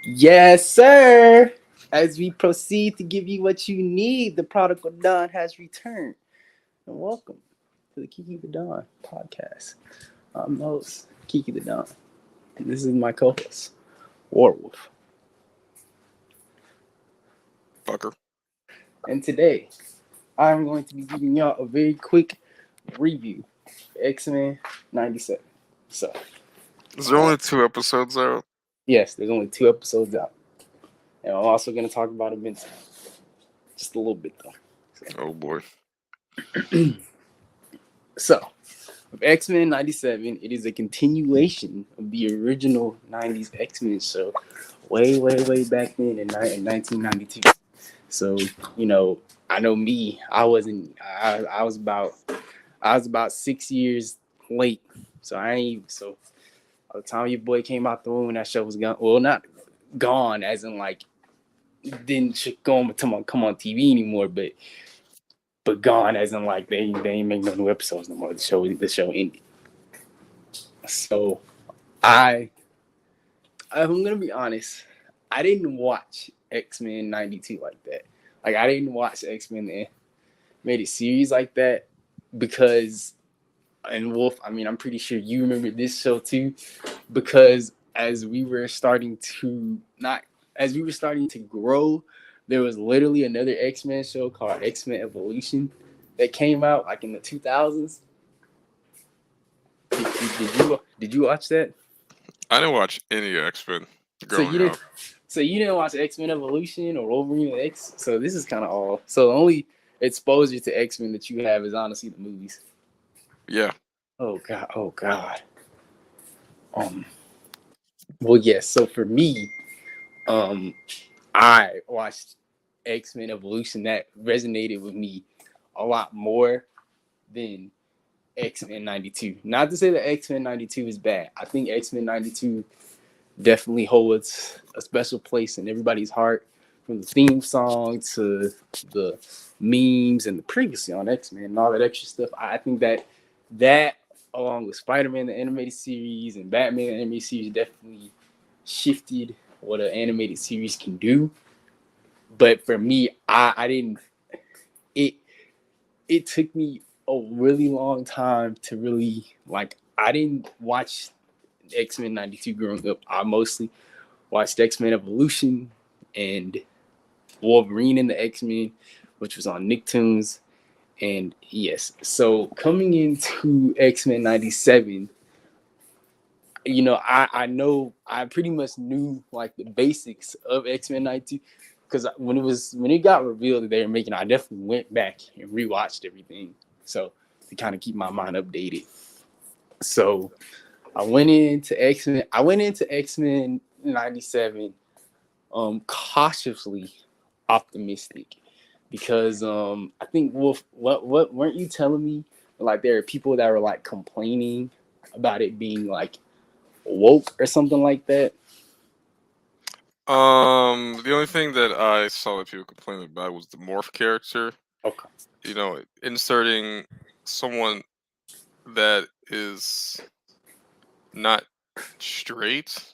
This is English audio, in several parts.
Yes, sir. As we proceed to give you what you need, the prodigal Don has returned. And welcome to the Keke the Don podcast. I'm the host, Keke the Don. And this is my co-host, Warwolf. Fucker. And today, I'm going to be giving y'all a very quick review for X-Men 97. So, Is there only 2 episodes out? yes, there's only 2 episodes out. And I'm also going to talk about Invincible. Just a little bit, though. Oh boy. So, of X-Men 97, it is a continuation of the original 90s X-Men show way back then in 1992. So, I know me, I was about 6 years late. So by the time your boy came out the room, that show was gone. Well, not gone as in like didn't come on TV anymore, but gone as in like they ain't make no new episodes no more. The show ended. So I I'm gonna be honest, I didn't watch X-Men 92 like that. Like I didn't watch X-Men the animated series like that because and Wolf, I mean I'm pretty sure you remember this show too, because as we were starting to grow, there was literally another X-Men show called X-Men Evolution that came out like in the 2000s. Did you watch that? I didn't watch any X-Men So you growing didn't up. so you didn't watch X-Men Evolution or Wolverine X. So this is kind of all. So the only exposure to X-Men that you have is honestly the movies. Yeah. Oh god. Oh god. Um. Well, yes. So for me, um, I watched X-Men Evolution. That resonated with me a lot more than X-Men 92. Not to say that X-Men 92 is bad. I think X-Men 92 definitely holds a special place in everybody's heart, from the theme song to the memes and the previously on X-Men and all that extra stuff. I think that along with Spider-Man the animated series and Batman the animated series definitely shifted what an animated series can do. But for me, I didn't it it took me a really long time to really like. I didn't watch X-Men 92 growing up. I mostly watched X-Men Evolution and Wolverine and the X-Men, which was on Nicktoons. And yes, so coming into X-Men 97, I know I pretty much knew like the basics of X-Men 92 because when it got revealed that they were making, I definitely went back and rewatched everything. So to kind of keep my mind updated. So I went into X-Men 97 cautiously optimistic because I think Wolf, what weren't you telling me, like there are people that were like complaining about it being like woke or something like that? The only thing that I saw that people complaining about was the morph character. Okay. Inserting someone that is not straight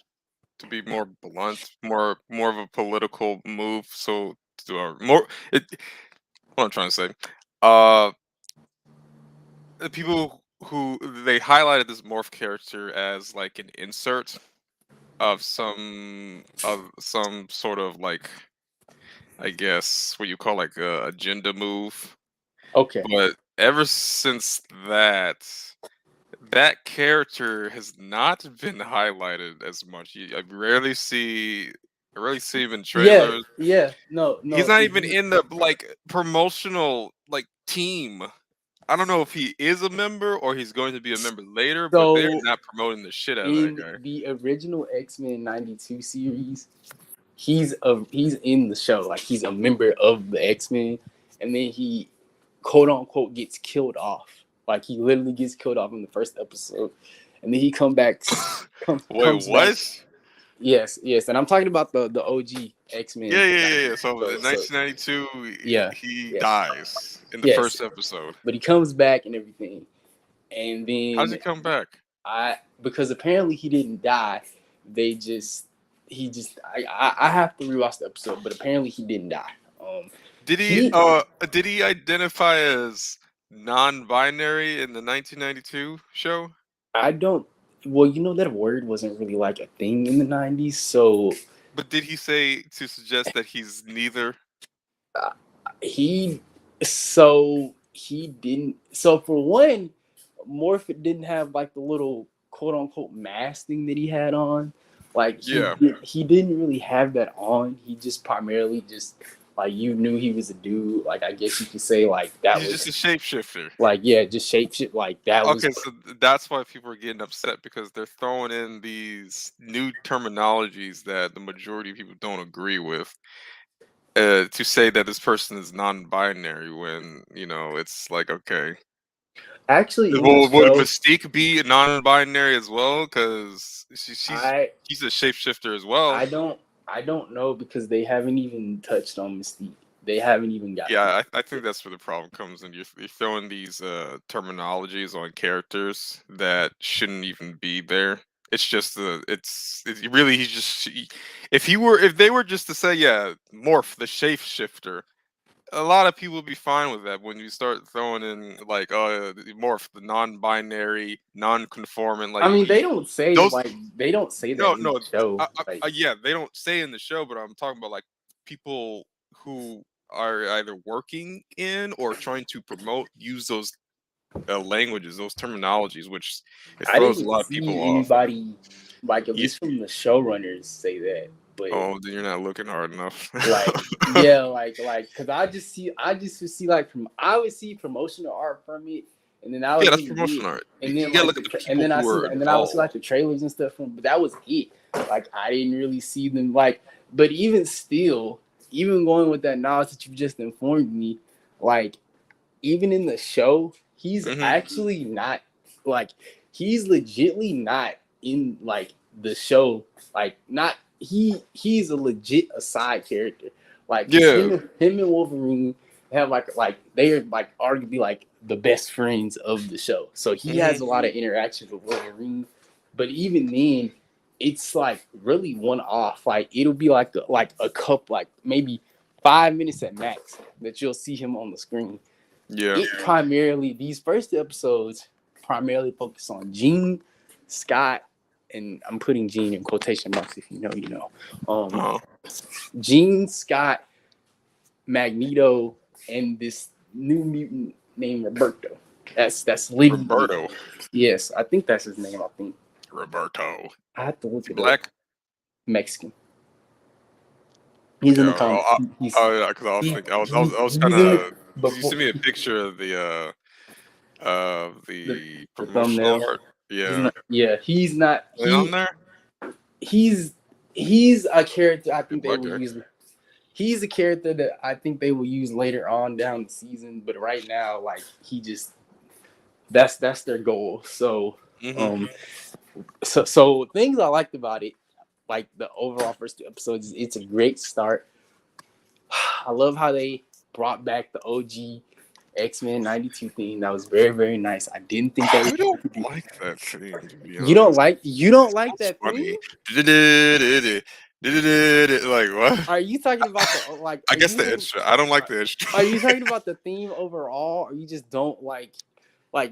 to be more blunt, more of a political move. So more it. What I'm trying to say. Uh, the people who they highlighted this morph character as like an insert of some sort of like, I guess what you call like a agenda move. Okay. But ever since that character has not been highlighted as much. I rarely see him in Yeah. trailers. Yeah. No. He's No. not If even you in the like promotional like team. I don't know if he is a member or he's going to be a member later, but they're so not promoting the shit out of that in guy. the original X-Men 92 series, he's in the show, like he's a member of the X-Men, and then he quote unquote gets killed off. Like he literally gets killed off in the first episode, and then he Wait, comes back. what? Yes, and I'm talking about the OG X-Men. Yeah. So So in 1992, yeah, he yes, dies in the yes, first episode. but he comes back and everything, and How does then he come back? because apparently he didn't die. They just he just I have to rewatch the episode, but apparently he didn't die. Did he He did he identify as non-binary in the 1992 show? I don't. Well, you know that word wasn't really like a thing in the '90s, so But did he say to suggest that he's neither? uh, he he didn't. So for one, Morph didn't have like the little quote unquote mask thing that he had on. Like Yeah. he didn't really have that on. He just primarily just like you knew he was a dude. Like I guess you could say like that He's just a was shapeshifter. like yeah, just shape shit like that was Okay, so that's why people are getting upset because they're throwing in these new terminologies that the majority of people don't agree with. To say that this person is non-binary when it's like okay. actually in the Well, would show. Mystique be non-binary as well? Because I she's a shapeshifter as well. I don't I don't know because they haven't even touched on Mystique. They haven't even got to Yeah, I it. think that's where the problem comes in. You're throwing these terminologies on characters that shouldn't even be there. It's just it's really if they were just to say yeah morph the shapeshifter, a lot of people would be fine with that. When you start throwing in like the morph the non-binary non-conformant I like mean, those they don't say that no in the no show. Like, yeah they don't say in the show, but I'm talking about like people who are either working in or trying to promote use those languages, those terminologies, which it I throws a didn't lot of people see off. anybody, like at You, least from the showrunners, say that. But oh, then you're not looking hard enough. like, yeah, because I just would see like I would see promotional art from it, and then I Yeah, would that's hit it, promotion art. and You then gotta like look at the and people who are then I would see like involved. the trailers and stuff from, but that was it. Like I didn't really see them like, but even still, even going with that knowledge that you just informed me, like even in the show, he's Hmm. actually not like he's legitly not in like the show. Like not he's a legit a side character. Like because Yeah. him and Wolverine have like they're like arguably like the best friends of the show. So he Hmm. has a lot of interactions with Wolverine. But even then, it's like really one off. Like it'll be like a cup like maybe 5 minutes at max that you'll see him on the screen. Yeah. It primarily these first episodes primarily focus on Jean, Scott, and I'm putting Jean in quotation marks if you know, you know. Uh-huh. Jean, Scott, Magneto, and this new mutant named Roberto. That's literally Roberto. yes, I think that's his name. I think Roberto. I have to look He it up. black? Mexican. He's in the Yeah. comics. Oh, yeah. Because I was thinking, I was kind He's in the of. Because you before sent me a picture of the, the the promotional thumbnail. art. He's Yeah. not. Yeah, he's not. Are they on there? He's he's a character I They think they black will guy. use. He's a character that I think they will use later on down the season, but right now, like he just that's their goal. So, Hmm. um, so things I liked about it, like the overall first 2 episodes, it's a great start. I love how they brought back the OG X-Men '92 theme. That was very nice. I didn't think that I was don't going to be. like that thing, to be You honest. don't It like sounds that theme? funny. Like what? Are you talking about the like? I Are guess you the talking? intro. I don't like Are, the are intro. you talking about the theme overall, or you just don't like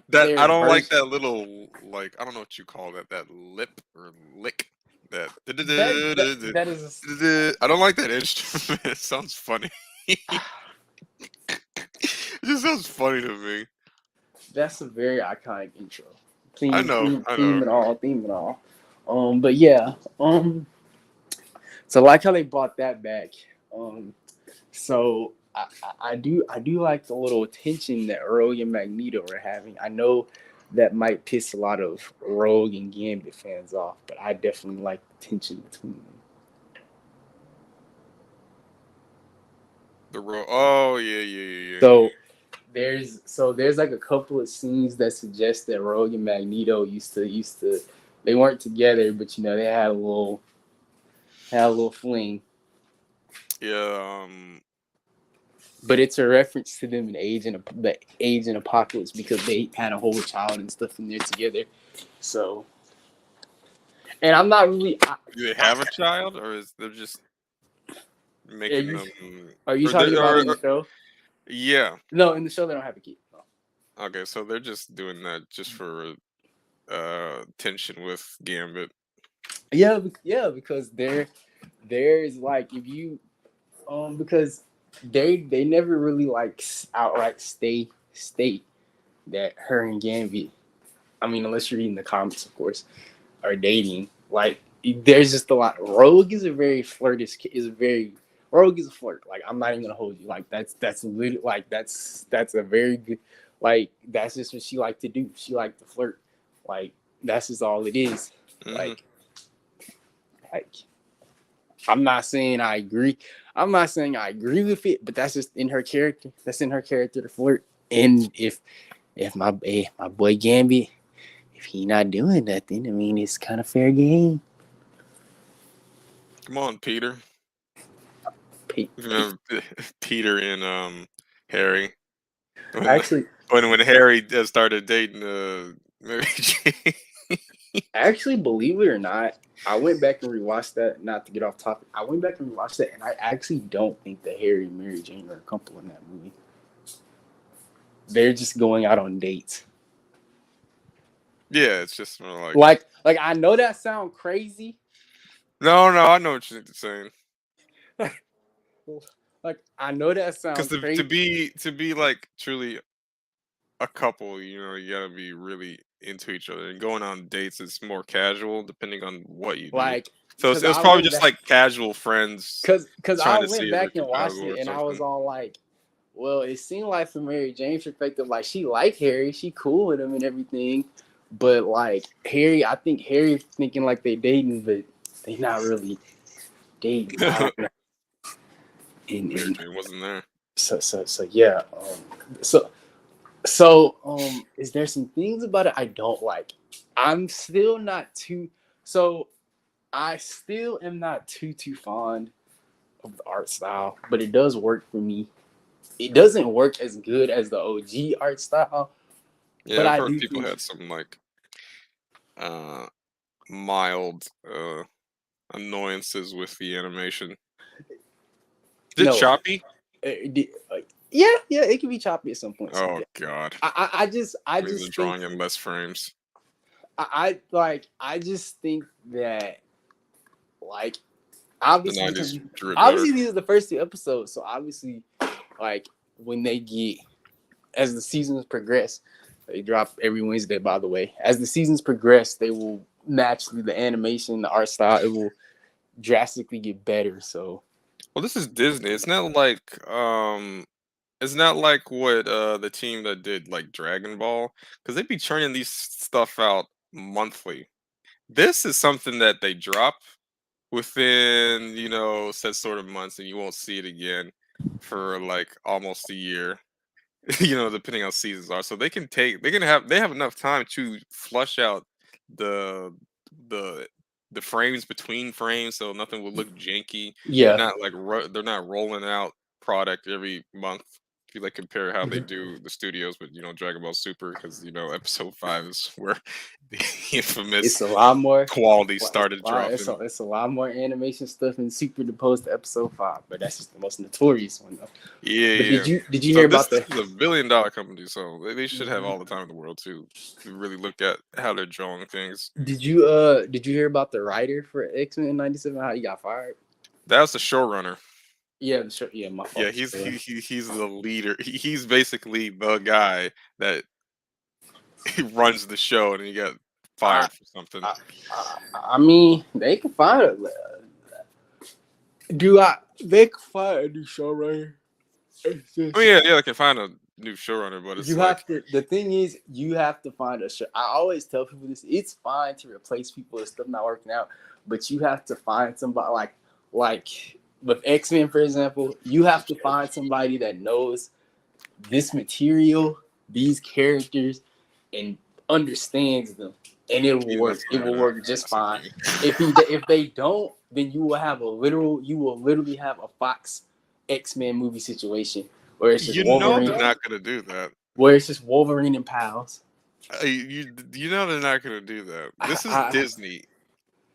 That I their don't like version? that little like I don't know what you call that lip or lick that. That is I don't like that instrument. It sounds funny. It just sounds funny to me. that's a very iconic intro. I know, I know. Theme and all. But yeah, so like how they brought that back. So I do like the little tension that Rogue and Magneto are having. I know that might piss a lot of Rogue and Gambit fans off, but I definitely like the tension between them. Oh yeah. So there's like a couple of scenes that suggest that Rogue and Magneto used to they weren't together, but you know they had a little fling. Yeah. But it's a reference to them in the age and apocalypse because they had a whole child and stuff in there together. So, and I'm not really do they have a child, or is they're just Are making you, them? are you Or, talking about in the or show? yeah. No, in the show they don't have a kid. No. Okay, so they're just doing that just for tension with Gambit. Yeah, yeah, because there's like if you because they never really like outright state that her and Gambit. I mean, unless you're reading the comics, of course, are dating. Like, there's just a lot. Rogue is a very flirtish. Rogue is a flirt. Like, I'm not even gonna hold you. Like, that's literally like that's a very good. Like, that's just what she liked to do. She liked to flirt. Like, that's just all it is. Hmm. Like, like I'm not saying I agree. I'm not saying I agree with it, but that's just in her character. That's in her character to flirt. And if my boy Gambit, if he not doing nothing, I mean it's kind of fair game. Come on, Peter. Pe- You Pe- remember Peter and Harry when Actually, when Harry started dating Mary Jane. actually, believe it or not, I went back and rewatched that. Not to get off topic, I went back and rewatched that, and I actually don't think that Harry and Mary Jane are a couple in that movie. They're just going out on dates. Yeah, it's just more Like I know that sound crazy. no, I know what you're saying. Like I know that Because sounds crazy. to be like truly a couple, you know, you gotta be really into each other. And going on dates is more casual, depending on what you do. Like, So cause it was I probably went just back, like casual friends cause I trying to went see if they're back and watched compatible it, or and I was something. all like, well, it seemed like from Mary Jane's perspective, like she liked Harry, she cool with him and everything, but like Harry, I think Harry thinking like they dating, but they not really dating. I don't know. Mary And Jane wasn't there. so yeah. So so is there some things about it I don't like? I'm still not too so I still am not too fond of the art style, but it does work for me. It doesn't work as good as the OG art style, but Yeah, I've I heard do people think had some like uh mild annoyances with the animation. Is it no. choppy? Yeah, it can be choppy at some points. Oh Yeah. God. I Maybe they're just think drawing in less frames. I just think that like The obviously 90s drew it better. obviously these are the first two episodes, so obviously like when they get as the seasons progress, they drop every Wednesday, by the way. As the seasons progress, they will naturally the animation, the art style, it will drastically get better. So Well, this is Disney. It's not like what the team that did like Dragon Ball, because they'd be churning these stuff out monthly. This is something that they drop within, you know, set sort of months, and you won't see it again for like almost a year. You know, depending on seasons are. So they have enough time to flush out the the the frames between frames, so nothing will look janky. They're yeah. not like they're not rolling out product every month. If you like compare how they Mhm. do the studios, but you know Dragon Ball Super, because you know episode 5 is where the infamous It's a lot more. quality started dropping. It's a lot more animation stuff in Super opposed to episode 5, but that's just the most notorious one though. Yeah, But yeah. did you So hear this about this the is a $1 billion company, so they should have Mhm. all the time in the world to really look at how they're drawing things. did you hear about the writer for X-Men 97 how he got fired? That's the showrunner. Yeah, sure. Yeah, my Yeah, fault. Sure. he's the leader. He's basically the guy that he runs the show, and he got I, fired for something. I I mean, they can find it. Do I? They can find a new show right here. It's I mean, just yeah, I can find a new showrunner, but it's you like have to. The thing is, you have to find a show. I always tell people this. It's fine to replace people if stuff not working out, but you have to find somebody like with X-Men, for example. You have to find somebody that knows this material, these characters, and understands them, and it will he's work. not It will trying to work just that's the fine. thing. If they don't, then you will literally have a Fox X-Men movie situation where it's just You know they're Wolverine, not gonna do that. where it's just Wolverine and pals. You know they're not gonna do that. This is I Disney.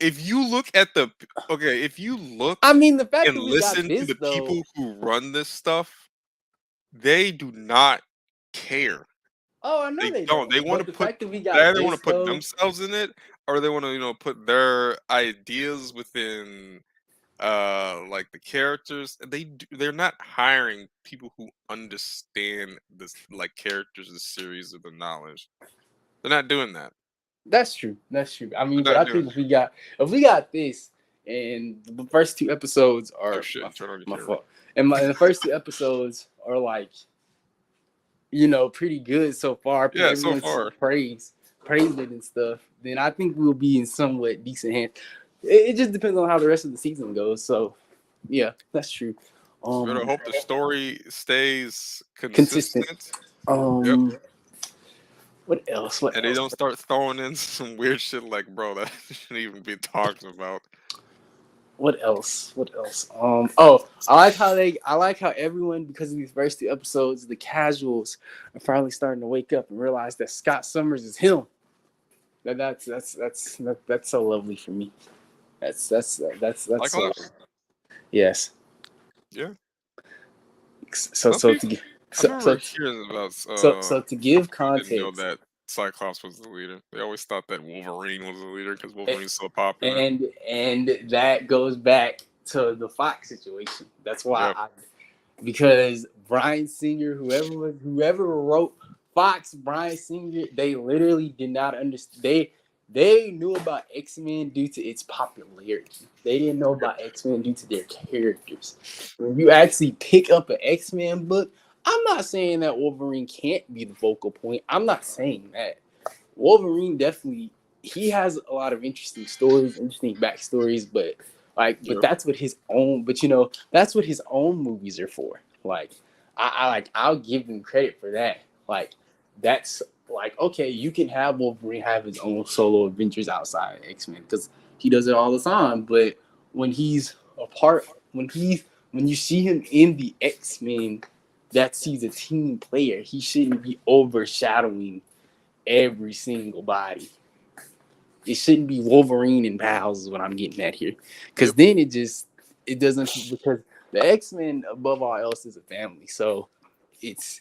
if you look at the if you look I mean, the fact and that we got listen to this the though. people who run this stuff, they do not care. Oh, I know They they don't. don't. They want But to the put fact that we they got either want this to put though. themselves in it, or they want to put their ideas within like the characters. They're not hiring people who understand this like characters, the series, of the knowledge. They're not doing that. That's true. That's true. I mean, They're but not I doing think that. if we got this, and the first two episodes Oh are shit! Turn on your my camera. fault, and the first two episodes are like, pretty good so far. Yeah, so Everyone's far. praised it and stuff. Then I think we'll be in somewhat decent hands. It just depends on how the rest of the season goes. So, yeah, that's true. We better Um, hope the story stays consistent. consistent. Yep. Um, what else? What And they else? don't start throwing in some weird shit like, bro, that shouldn't even be talked about. What else? What else? Oh, I like how everyone, because of these first two episodes, the casuals are finally starting to wake up and realize that Scott Summers is him. That's so lovely for me. That's Like so Cyclops? yes. Yeah. So Some so to people, gi- I so remember so hearing about so to give people didn't know context, that Cyclops was the leader. They always thought that Wolverine was the leader because a- Wolverine's so popular. and that goes back to the Fox situation. That's why Yep. because Brian Singer, whoever wrote Fox, Brian Singer, they literally did not understand. They knew about X-Men due to its popularity. They didn't know Yep. about X-Men due to their characters. When you actually pick up an X-Men book, I'm not saying that Wolverine can't be the focal point. I'm not saying that. Wolverine definitely he has a lot of interesting stories, interesting backstories, but Yep. that's what his own. But that's what his own movies are for. Like I'll give him credit for that. Like that's like okay, you can have Wolverine have his own solo adventures outside of X Men because he does it all the time. But when he's a part, when you see him in the X Men, that he's a team player. He shouldn't be overshadowing every single body. It shouldn't be Wolverine and pals is what I'm getting at here, because Yep. then it doesn't because the X-Men above all else is a family. So it's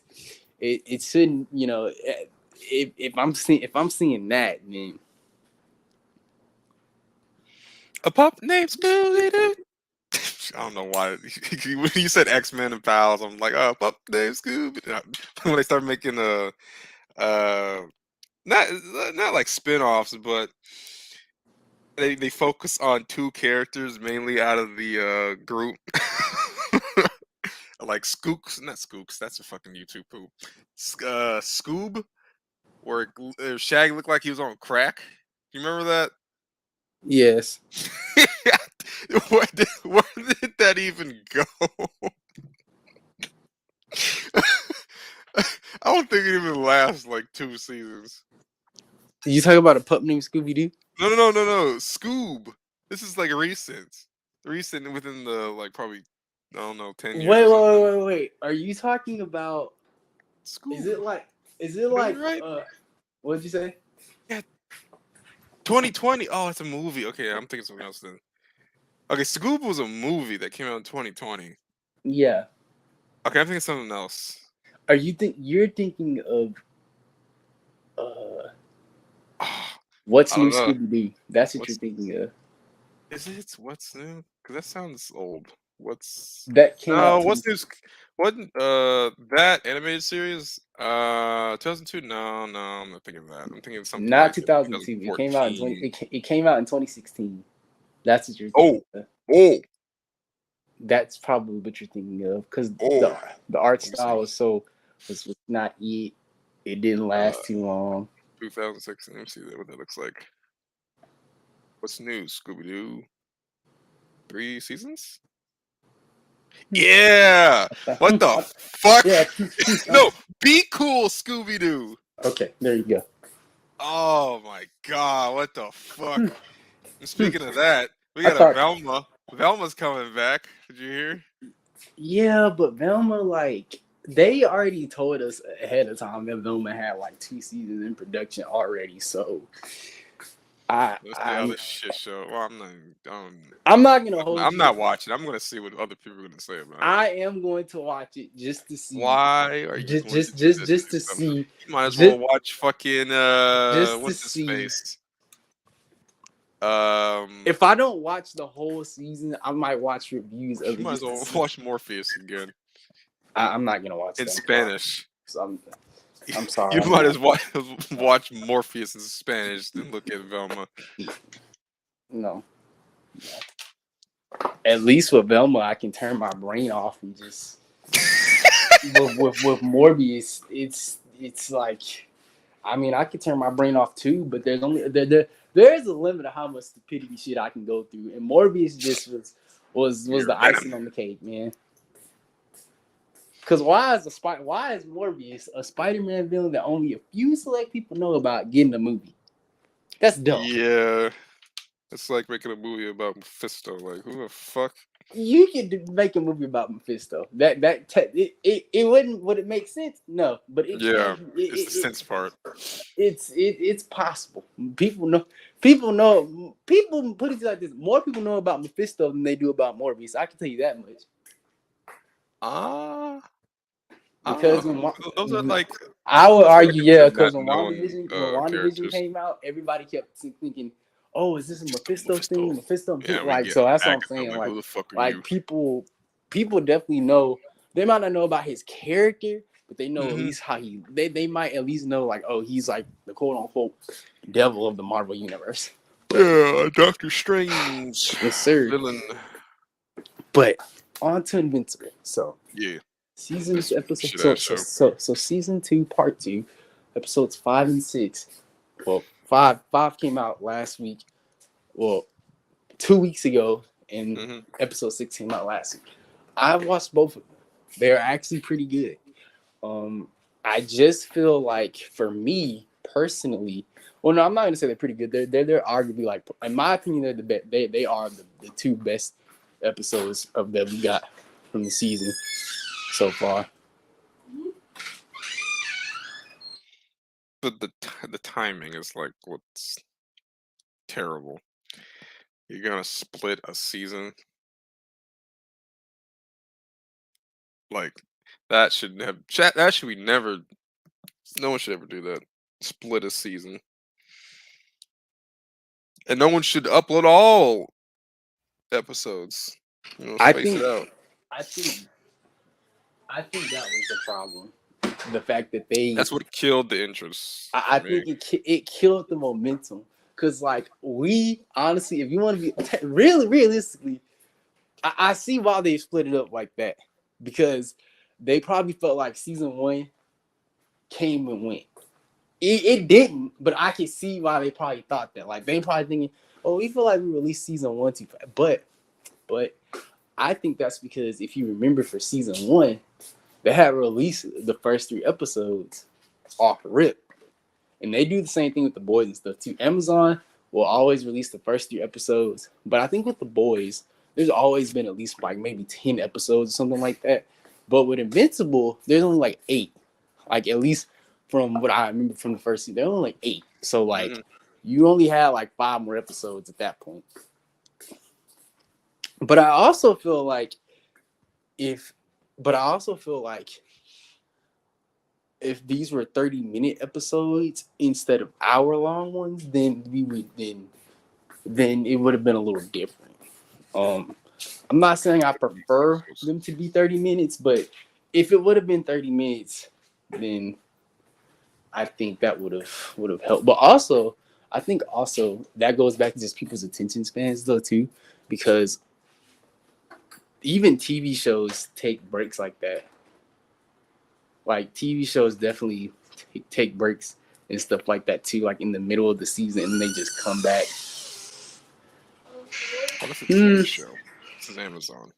it shouldn't if I'm seeing that then A pup named Scooby Doo. I don't know why. When you said X-Men and pals, I'm like, oh, pup named Scooby. When they start making uh, not not like spin-offs, but they focus on two characters mainly out of the group. Like Skooks, not Skooks, that's a fucking YouTube poop. Scoob, where Shaggy looked like he was on crack. You remember that? yes. Where did that even go? I don't think it even lasts like 2 seasons. Did you talk about a pup named Scooby Doo? No. Scoob. This is like recent within the like probably I don't know 10 years Wait, or wait, something. wait, wait, wait. Are you talking about? Is Scoob. it like? Is it Got it like? right? What did you say? Yeah, 2020. Oh, it's a movie. Okay, I'm thinking something else then. Okay, Scoob was a movie that came out in 2020. Yeah. Okay, I'm thinking something else. You're thinking of uh Oh, what's I new don't know. Scooby Doo? That's what you're What's thinking of. is it? What's new? Because that sounds old. What's That came out no? in What's new? What that animated series? 2002? No, I'm not thinking of that. I'm thinking of something not like 2002. in 2014. It came out in 2016. That's what you're thinking Oh, of. oh, That's probably what you're thinking of because oh. the art Let me see. style was not it. It didn't Uh, last too long. 2016. Let me see what that looks like. What's new? Scooby Doo. 3 seasons? Yeah. What the fuck? Yeah. No, be cool, Scooby Doo. Okay, there you go. Oh my god, what the fuck? And speaking of that, we I got a thought, Velma. Velma's coming back. Did you hear? yeah, but Velma, like, they already told us ahead of time that Velma had like 2 seasons in production already. So Let's see how this shit show. Well, I'm not. I'm not gonna hold I'm you. not watching. I'm gonna see what other people are gonna say about it. I am going to watch it just to see. Why are you Just going to just do just that to just to yourself? see. You might as Just well watch fucking just to what's his see. face? If I don't watch the whole season, I might watch reviews at You might as least to well see. watch Morpheus again I'm not gonna watch in them. Spanish. So I'm sorry. You I'm might not. as well watch Morpheus in Spanish than look at Velma. No. At least with Velma, I can turn my brain off and just with Morbius, it's like, I mean, I could turn my brain off too, but there's only there's a limit of how much stupidity shit I can go through, and Morbius just was You're the icing Venom. on the cake, man. Because why is Morbius a Spider-Man villain that only a few select people know about getting a movie? That's dumb. Yeah, it's like making a movie about Mephisto. Like, who the fuck? You could make a movie about Mephisto. It wouldn't, would it make sense? No, but it Yeah, can. it's the sense part. It's possible. People put it like this. More people know about Mephisto than they do about Morbius. I can tell you that much. Ah, I don't Because know. Those are like I would those are like argue, yeah, considered not because when known WandaVision characters. came out, everybody kept thinking, "Oh, is this a Mephisto Mephisto. thing? Mephisto?" Yeah, we Like, get so that's what I'm Agatha. saying. Like, who the fuck are Like you? people definitely know. They might not know about his character, but they know at Mm-hmm. least how they might at least know, like, oh, he's like the quote unquote devil of the Marvel universe. But Yeah, Doctor Strange yes, sir. villain. But on to Invincible. So Yeah, season this episode. shit ass show. So season 2, part 2, episodes 5 and 6. Well, five came out last week. Well, 2 weeks ago, and Mm-hmm. episode 6 came out last week. I've watched both of them. They're actually pretty good. Um, I just feel like for me personally, well, no, I'm not gonna say they're pretty good. They're arguably, like, in my opinion, they're the best. They are the two best episodes of that we got from the season so far. But the timing is like what's terrible. You're gonna split a season like that should have that should be never. No one should ever do that. Split a season, and no one should upload all episodes. You know, I space think it out. I think I think that was the problem. The fact that they, That's what killed the interest for I me. think it killed the momentum. Cause like we honestly, if you want to be really realistically, I see why they split it up like that. Because they probably felt like season 1 came and went. It didn't, but I can see why they probably thought that. Like, they probably thinking, "Oh, we feel like we released season 1 too fast." But I think that's because if you remember for season 1, they had released the first 3 episodes off rip, and they do the same thing with the boys and stuff too. Amazon will always release the first 3 episodes, but I think with the boys, there's always been at least like maybe 10 episodes or something like that. But with Invincible, there's only like 8, like at least from what I remember from the first season, there's only like 8. So like Hmm. you only had like 5 more episodes at that point. But I also feel like if, but I also feel like if these were 30-minute episodes instead of hour-long ones, then we would then it would have been a little different. Um, I'm not saying I prefer them to be 30 minutes, but if it would have been 30 minutes, then I think that would have helped. But also, I think also that goes back to just people's attention spans though too, because even TV shows take breaks like that. Like TV shows definitely take breaks and stuff like that too, like in the middle of the season, and they just come back. What if a Hmm. TV show? This is Amazon.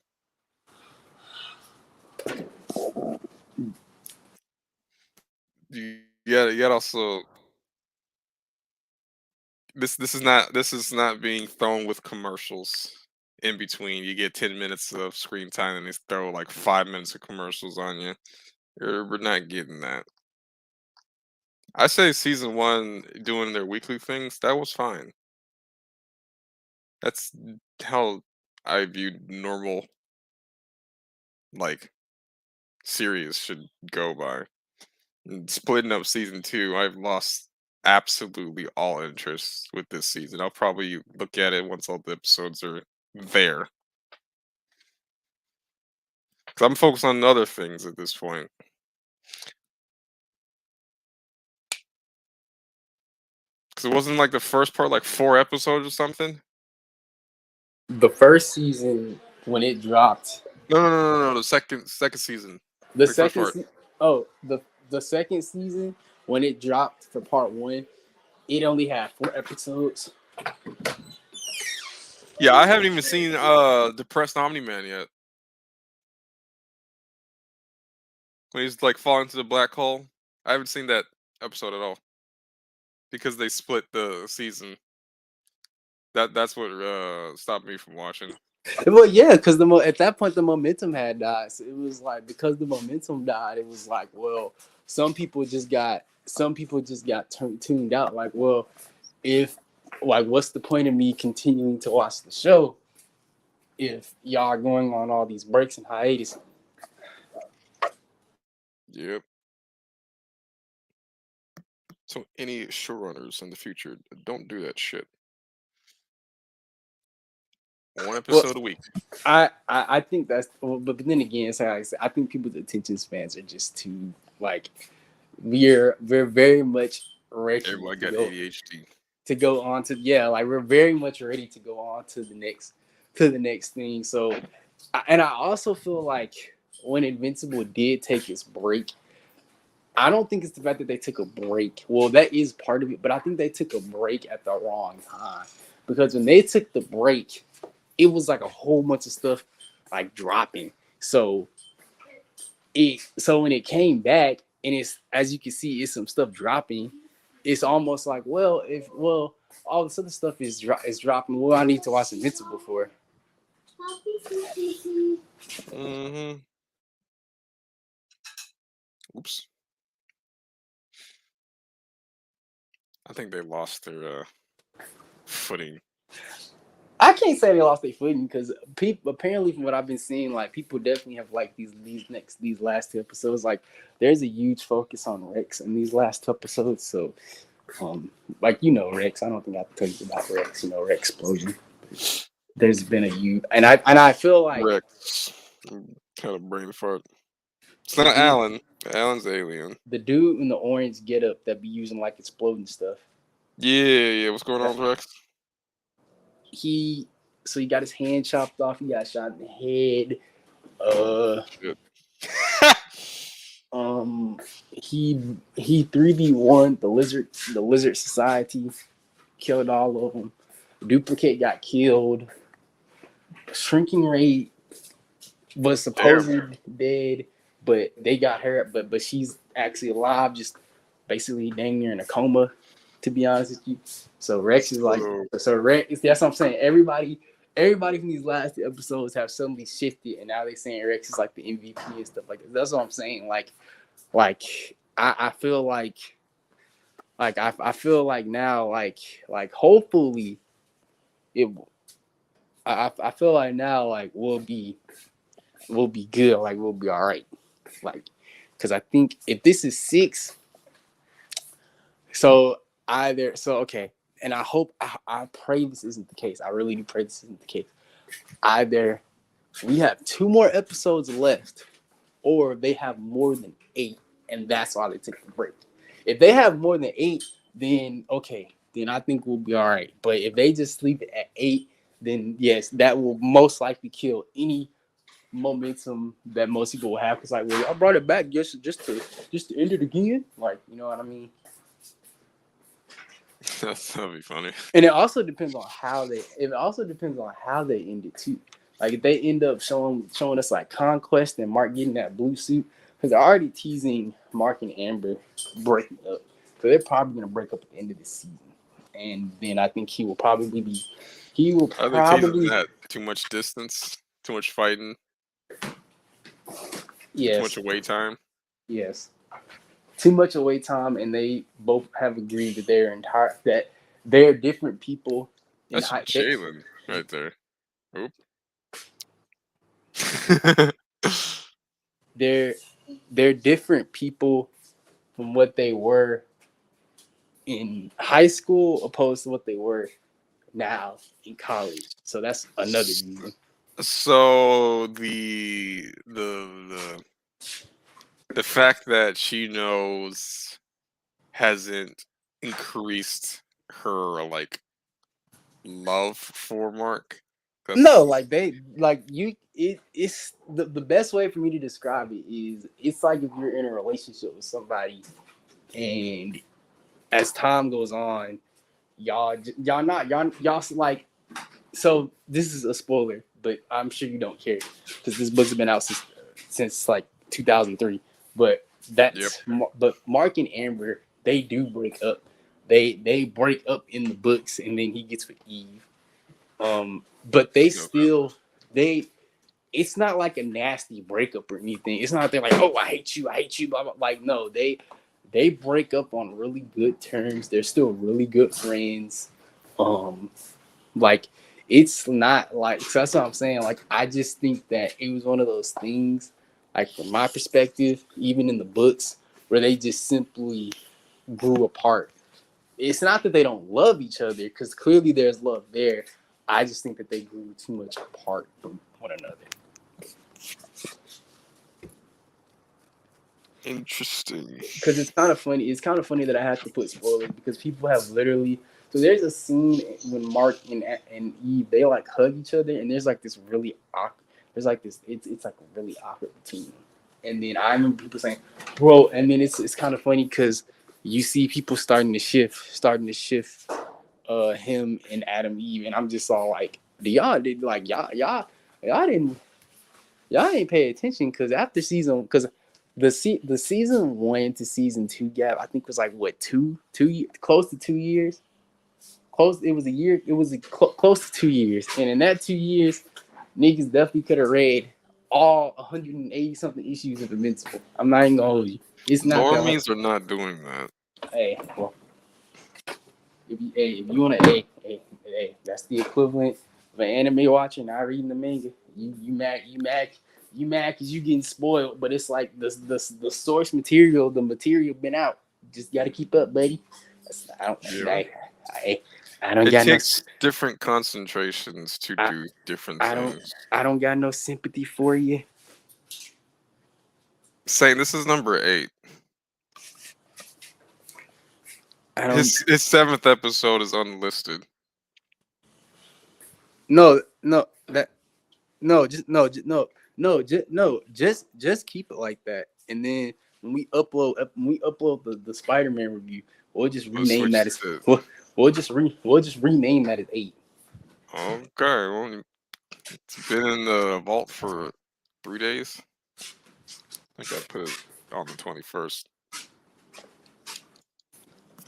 You gotta also this is not being thrown with commercials in between. You get 10 minutes of screen time and they throw like 5 minutes of commercials on you. We're not getting that. I say season 1 doing their weekly things, that was fine. That's how I viewed normal like series should go by. And splitting up season 2, I've lost absolutely all interest with this season. I'll probably look at it once all the episodes are there. Because I'm focused on other things at this point. Because it wasn't like the first part, like 4 episodes or something? The first season when it dropped, No. The second season. the Like first second part. se- oh the second season when it dropped for part 1, it only had 4 episodes. Yeah, I haven't even seen Depressed Omni Man yet. When he's like falling into the black hole. I haven't seen that episode at all. Because they split the season. That's what stopped me from watching. Well, yeah, because at that point the momentum had died. So it was like because the momentum died, it was like, well, some people just got tuned out. Like, well, if like, what's the point of me continuing to watch the show if y'all are going on all these breaks and hiatus? Yep. So any showrunners in the future, don't do that shit. One Well, episode a week. I think that's, but then again, it's like I said, I think people's attention spans are just too like we're very much ready Everybody got ADHD. to go on to, yeah, like we're very much ready to go on to the next thing. So, and I also feel like when Invincible did take its break, I don't think it's the fact that they took a break. Well, that is part of it, but I think they took a break at the wrong time because when they took the break, it was like a whole bunch of stuff like dropping. So when it came back and it's, as you can see, it's some stuff dropping. It's almost like, well, all this other stuff is dropping. Well, I need to watch Invincible for. Mm-hmm. Oops. I think they lost their footing. I can't say they lost their footing because people apparently, from what I've been seeing, like people definitely have like these last 2 episodes. Like there's a huge focus on Rex in these last 2 episodes. So, like Rex. I don't think I have to tell you about Rex. Rex explosion. There's been a huge, and I feel like Rex. Kind of brain fart. It's the not dude, Alan. Alan's alien. the dude in the orange getup that be using like exploding stuff. Yeah. What's going on with Rex? He so he got his hand chopped off. He got shot in the head. Shit. He 3v1 the lizard society, killed all of them. Duplicate got killed. Shrinking Ray was supposedly dead, but they got her. But she's actually alive, just basically dang near in a coma. To be honest with you, so Rex is like, so Rex. That's what I'm saying. Everybody from these last 2 episodes have suddenly shifted, and now they're saying Rex is like the MVP and stuff like that. That's what I'm saying. Like I feel I feel like now like hopefully it. I feel like now like we'll be good. Like we'll be all right. Like because I think if this is 6, so okay, and I hope I pray this isn't the case. I really do pray this isn't the case. Either we have 2 more episodes left, or they have more than 8, and that's why they take the break. If they have more than 8, then okay, then I think we'll be all right. But if they just leave it at 8, then yes, that will most likely kill any momentum that most people will have. Because like, well, I brought it back just to end it again. Like, you know what I mean? That'd be funny. And it also depends on how they. It also depends on how they end it too. Like if they end up showing us like Conquest and Mark getting that blue suit, because they're already teasing Mark and Amber breaking up, so they're probably gonna break up at the end of the season, and then I think he will probably be. He will Are they teasing probably. that? Too much distance? Too much fighting? Too much Yes. away time? Yes. Too much away time, and they both have agreed that they're different people. That's Jalen. right there. Oop. They're different people from what they were in high school opposed to what they were now in college. So that's another reason. So the fact that she knows hasn't increased her like love for Mark. No, That's like they like you it's the best way for me to describe it is it's like if you're in a relationship with somebody and as time goes on, y'all like so this is a spoiler, but I'm sure you don't care because this book's been out since like 2003. But yep. but Mark and Amber they do break up. They break up in the books, and then he gets with Eve. But they Okay. still they. It's not like a nasty breakup or anything. It's not they're like, oh, I hate you, blah blah. Like no, they break up on really good terms. They're still really good friends. Um, like it's not like so that's what I'm saying. Like I just think that it was one of those things, like from my perspective, even in the books, where they just simply grew apart. It's not that they don't love each other, because clearly there's love there. I just think that they grew too much apart from one another. Interesting. Because it's kind of funny. It's kind of funny that I have to put spoilers because people have literally. So there's a scene when Mark and Eve they like hug each other, and there's like this really awkward. There's like this. It's like really awkward between them. And then I remember people saying, "Bro," and then it's kind of funny because you see people starting to shift, him and Adam Eve, and I'm just all like, "Do y'all did like y'all didn't y'all ain't pay attention because after season because the season 1 to season 2 gap I think was like what close to 2 years close it was a year it was close to 2 years and in that 2 years niggas definitely could have read all 180 something issues of Invincible. I'm not even gonna hold you. It's not that hard. Normies are not doing that. Hey, well, if you want to, that's the equivalent of an anime watcher not reading the manga. You mad because you getting spoiled, but it's like the source material, the material been out. Just got to keep up, buddy. I don't, Yeah. I, I don't It got no, takes different concentrations to I, do different I don't, things. I don't got no sympathy for you. Saying this is number 8. I don't. His 7th episode is unlisted. No, no, that no, just no, just, no, no, just no, just keep it like that. And then when we upload the Spider-Man review, we'll just We'll rename switch that as to we'll just rename that as 8. okay. Well, it's been in the vault for 3 days. I think I put it on the 21st.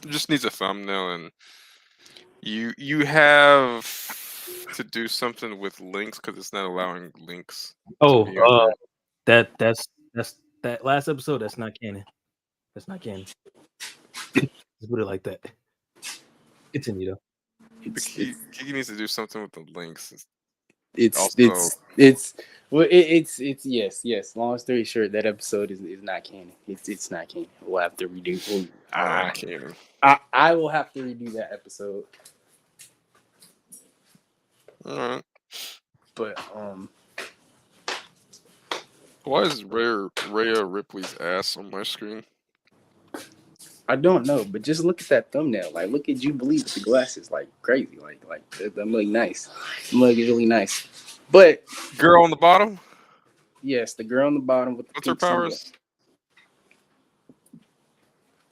It just needs a thumbnail, and you have to do something with links because it's not allowing links to Oh, be on there. that's that last episode. That's not canon. That's not canon. Just put it like that. Continue though. But It's Keke needs to do something with the links. it's Also, it's well it's yes. Long story short, that episode is not canon. It's not canon. We'll have to redo. not canon. I will have to redo that episode. All right. But Why is Rhea Ripley's ass on my screen? I don't know, but just look at that thumbnail. Like, look at Jubilee with the glasses, like crazy. Like I'm really nice. I'm like really nice. But Girl on the bottom. yes, the girl on the bottom with the What's her pink sunglasses.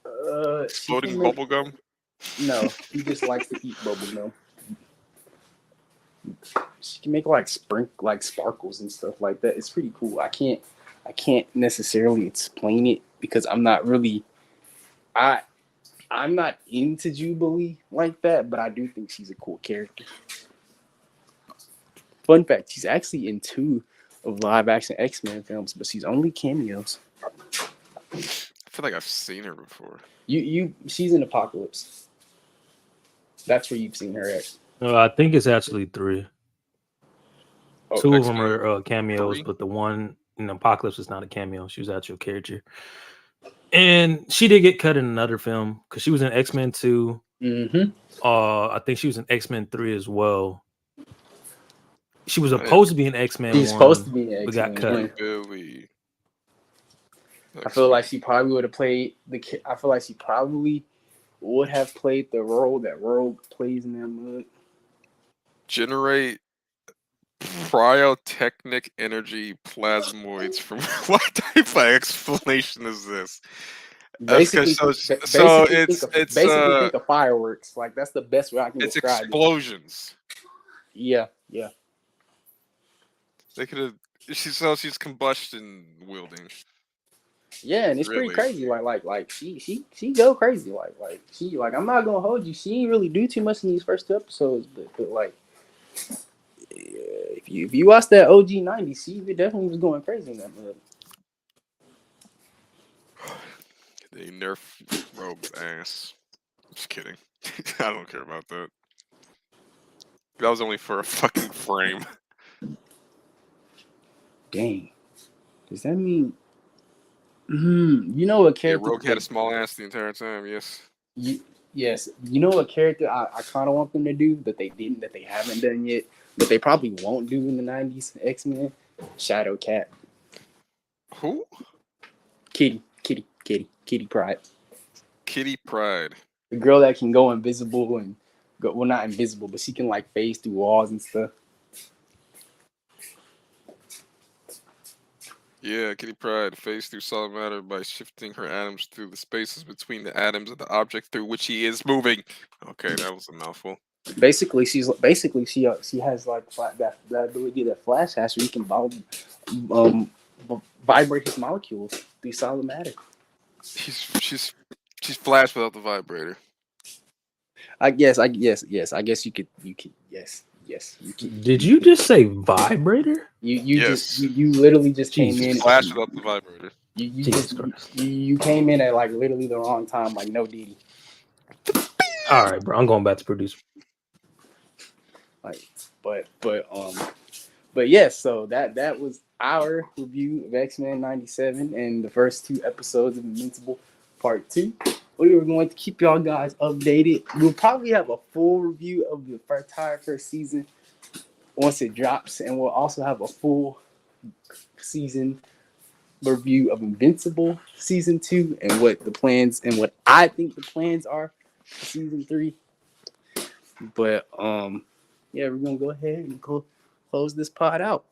powers? She Exploding can make bubble gum. no. He just likes to eat bubble gum. She can make like sparkles and stuff like that. It's pretty cool. I can't necessarily explain it because I'm not really I'm not into Jubilee like that, but I do think she's a cool character. Fun fact, she's actually in 2 of live action X-Men films, but she's only cameos. I feel like I've seen her before. She's in Apocalypse. That's where you've seen her at. No, I think it's actually 3. Oh, Two of them X-Men are cameos, 3? but the one in Apocalypse is not a cameo. She was actual character, and she did get cut in another film because she was in X-Men 2. mm-hmm. I think she was in X-Men 3 as well. She was Yeah. supposed to be in X-Men She's 1, supposed to be an but got X-Men cut. one. Billy. I feel like she probably would have played I feel like she probably would have played the role that Rogue plays in that movie. Generate cryotechnic energy plasmoids from what type of explanation is this? Basically, So basically think of fireworks. Like that's the best way I can it's describe explosions. it. Yeah. They could have. She's combustion wielding. Yeah, and it's pretty Really? crazy. Like she go crazy. Like she like I'm not gonna hold you. She didn't really do too much in these first 2 episodes, but like if you watch that OG '90s, she definitely was going crazy in that movie. They nerf Rogue's ass. Just kidding. I don't care about that. That was only for a fucking frame. Dang, does that mean? You know what Yeah, character? Rogue had a small ass the entire time. Yes. Yes, you know what character I kind of want them to do that they didn't, that they haven't done yet, but they probably won't do in the '90s X-Men. Shadow Cat, Who? Kitty Pryde, Kitty Pryde. the girl that can go invisible and go, well, not invisible, but she can like phase through walls and stuff. Yeah, Kitty Pryde phased through solid matter by shifting her atoms through the spaces between the atoms of the object through which he is moving. Okay, that was a mouthful. Basically, she has like that ability that Flash has, where you can vibrate his molecules through solid matter. She's Flash without the vibrator. I guess you could yes. You can, Did you just say vibrator? you Yes. you literally just came Jesus in. Flash without the vibrator. You came in at like literally the wrong time, like no Diddy. All right, bro. I'm going back to producer. Like, but yes. So that was our review of X-Men '97 and the first 2 episodes of Invincible Part 2. We were going to keep y'all guys updated. We'll probably have a full review of the entire first season once it drops, and we'll also have a full season review of Invincible season 2 and what the plans and what I think the plans are for season 3. But yeah, we're gonna go ahead and close this pod out.